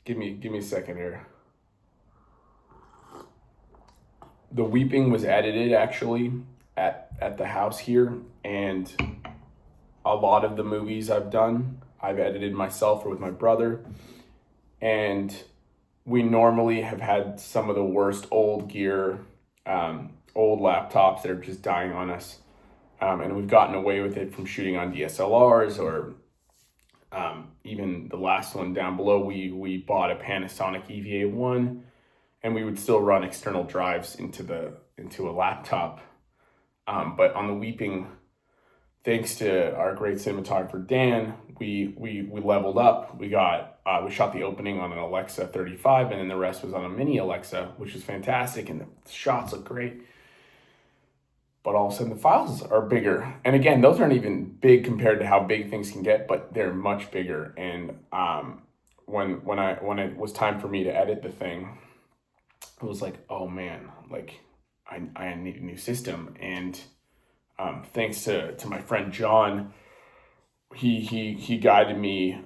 Give me a second here. The weeping was edited actually at the house here, and a lot of the movies I've done, I've edited myself or with my brother, and we normally have had some of the worst old gear, old laptops that are just dying on us, and we've gotten away with it from shooting on DSLRs or even the last one down below. We bought a Panasonic EVA1, and we would still run external drives into a laptop. But on the weeping, thanks to our great cinematographer Dan, we leveled up. We shot the opening on an Alexa 35, and then the rest was on a mini Alexa, which is fantastic, and the shots look great. But all of a sudden the files are bigger. And again, those aren't even big compared to how big things can get, but they're much bigger. And when it was time for me to edit the thing, I was like, oh man, like I need a new system. And thanks to my friend John, he guided me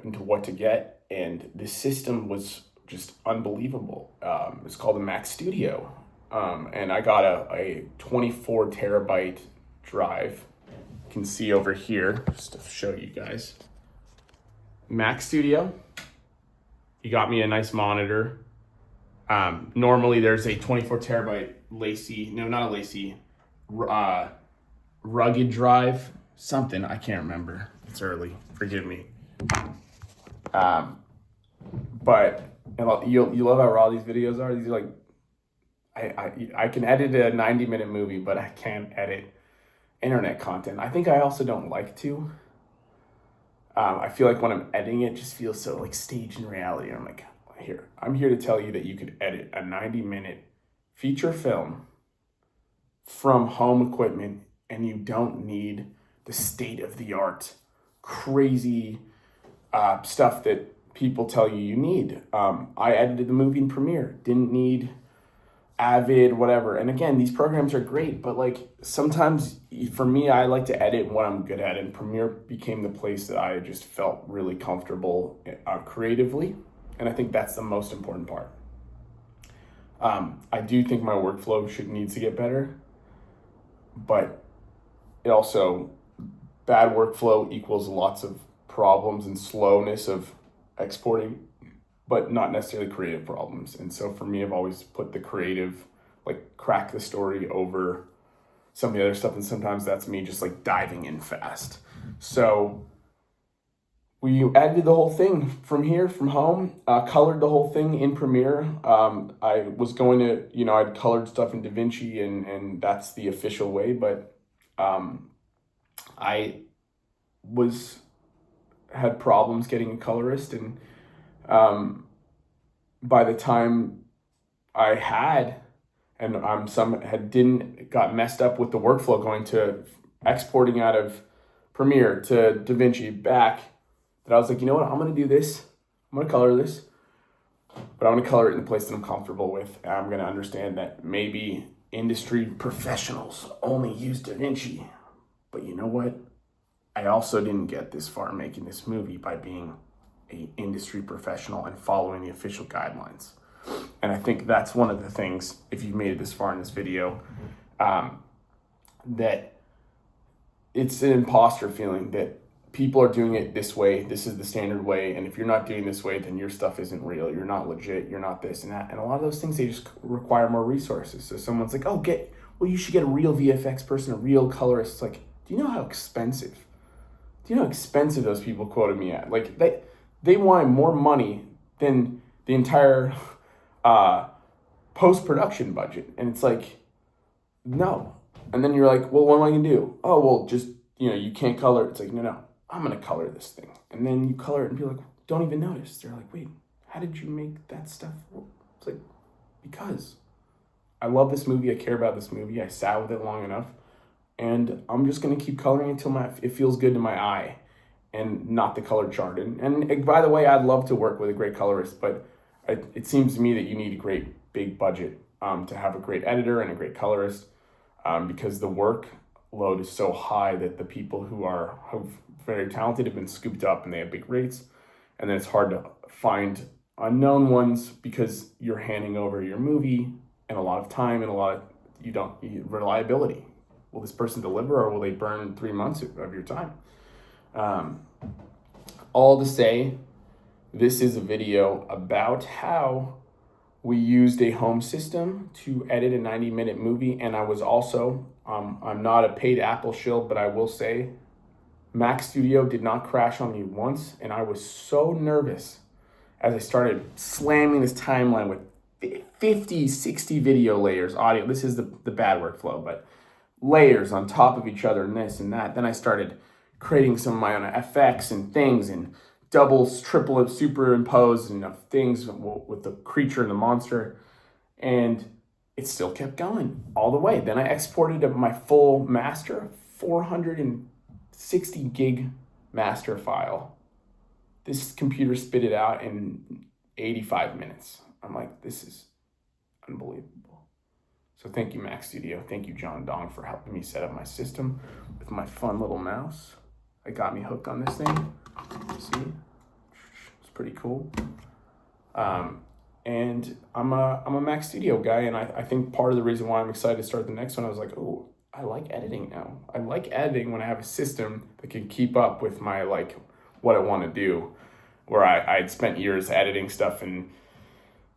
into what to get, and this system was just unbelievable. It's called the Mac Studio, and I got a 24 terabyte drive. You can see over here, just to show you guys. Mac Studio. He got me a nice monitor. Normally there's a 24 terabyte rugged drive, something, I can't remember. It's early, forgive me. But you love how raw these videos are. These are like, I can edit a 90-minute movie, but I can't edit internet content. I think I also don't like to. I feel like when I'm editing it just feels so like staged in reality. I'm like, I'm here to tell you that you could edit a 90-minute feature film from home equipment, and you don't need the state-of-the-art crazy stuff that people tell you need. I edited the movie in Premiere, didn't need Avid, whatever. And again, these programs are great, but like sometimes for me, I like to edit what I'm good at, and Premiere became the place that I just felt really comfortable creatively. And I think that's the most important part. I do think my workflow needs to get better, but it also, bad workflow equals lots of problems and slowness of exporting, but not necessarily creative problems. And so for me, I've always put the creative, like crack the story over some of the other stuff. And sometimes that's me just like diving in fast. So we edited the whole thing from here, from home, colored the whole thing in Premiere. I was going to, I'd colored stuff in Davinci, and that's the official way, but I had problems getting a colorist, and by the time I had, and got messed up with the workflow going to exporting out of Premiere to Davinci back, that I was like, you know what, I'm going to do this. I'm going to color this, but I'm going to color it in a place that I'm comfortable with. And I'm going to understand that maybe industry professionals only use Davinci, but you know what? I also didn't get this far making this movie by being an industry professional and following the official guidelines. And I think that's one of the things, if you've made it this far in this video, that it's an imposter feeling that people are doing it this way, this is the standard way, and if you're not doing this way, then your stuff isn't real, you're not legit, you're not this and that. And a lot of those things, they just require more resources. So someone's like, you should get a real VFX person, a real colorist. It's like, do you know how expensive those people quoted me at? Like, they wanted more money than the entire post-production budget. And it's like, no. And then you're like, well, what am I gonna do? Oh, well, just, you can't color. It's like, no, I'm gonna color this thing. And then you color it and be like, don't even notice. They're like, wait, how did you make that stuff? It's like, because I love this movie, I care about this movie, I sat with it long enough, and I'm just gonna keep coloring until it feels good to my eye and not the color chart. And by the way, I'd love to work with a great colorist, but it seems to me that you need a great big budget to have a great editor and a great colorist, because the workload is so high that the people who are very talented have been scooped up and they have big rates, and then it's hard to find unknown ones because you're handing over your movie and a lot of time and a lot of reliability. Will this person deliver, or will they burn 3 months of your time? All to say, this is a video about how we used a home system to edit a 90-minute movie. And I was also, I'm not a paid Apple shill, but I will say Mac Studio did not crash on me once. And I was so nervous as I started slamming this timeline with 50, 60 video layers, audio. This is the bad workflow, but layers on top of each other and this and that. Then I started creating some of my own effects and things and doubles, triple superimposed and things with the creature and the monster. And it still kept going all the way. Then I exported my full master, 460 gig master file. This computer spit it out in 85 minutes. I'm like, this is unbelievable. So thank you, Mac Studio. Thank you, John Dong, for helping me set up my system with my fun little mouse. It got me hooked on this thing. See? It's pretty cool. And I'm a Mac Studio guy, and I think part of the reason why I'm excited to start the next one, I was like, oh, I like editing now. I like editing when I have a system that can keep up with my, like, what I want to do. Where I'd spent years editing stuff and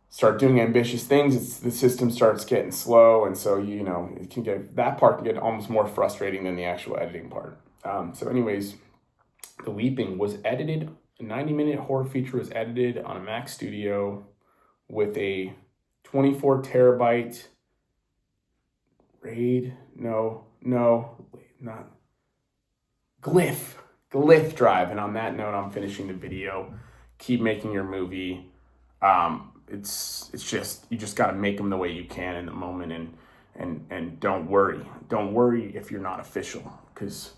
start doing ambitious things, the system starts getting slow, and so that part can get almost more frustrating than the actual editing part. So anyways, The Weeping was edited, a 90-minute horror feature was edited on a Mac Studio with a 24 terabyte Glyph drive. And on that note, I'm finishing the video. Keep making your movie. It's just, you just got to make them the way you can in the moment, and don't worry if you're not official, because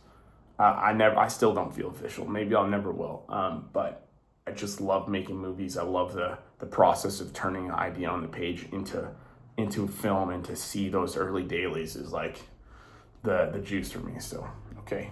I still don't feel official. Maybe I'll never will. But I just love making movies. I love the process of turning an idea on the page into film, and to see those early dailies is like the juice for me. So, okay.